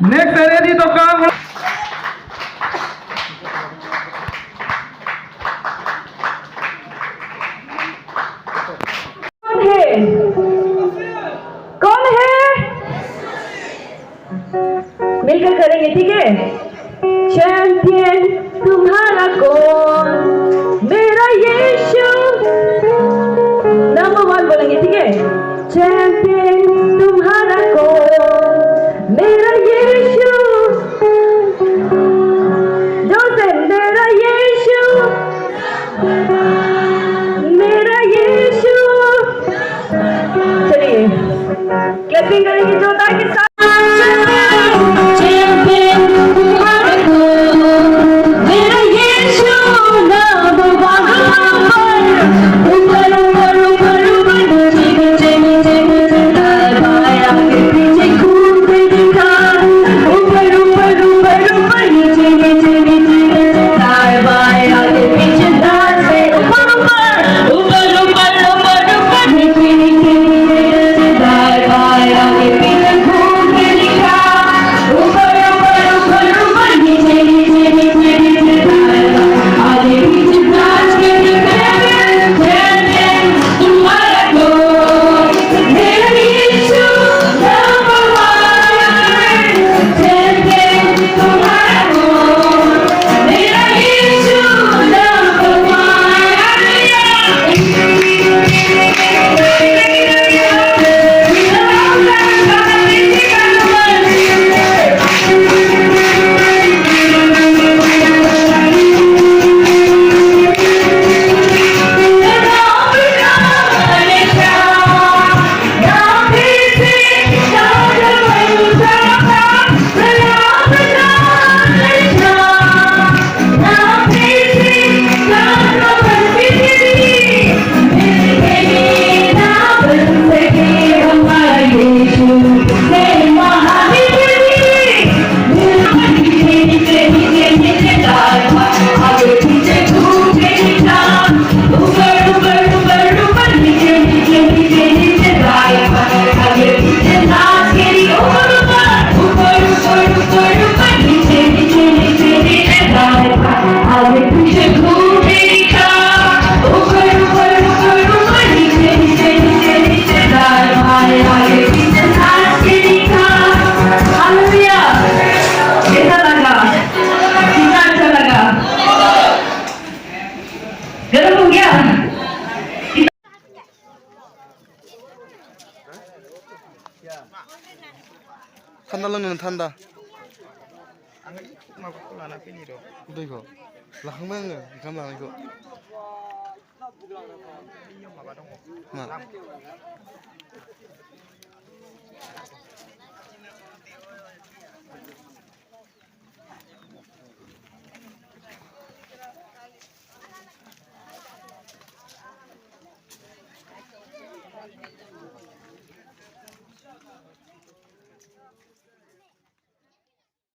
Next ready to come. कौन है मिलकर करेंगे ठीक है चैंपियन तुम्हारा कौन मेरा यीशु नंबर 1 बोलेंगे ठीक है चैंपियन तुम्हारा कौन मेरा यीशु जोर से मेरा यीशु चलिए क्लैपिंग करेंगे जोरदार के साथ थान्दा लोंनो थान्दा आं माबाखौ लाना फैनि र' दैखौ लाखांबाय आङो ओंखाम लानायखौ माबा दङ मा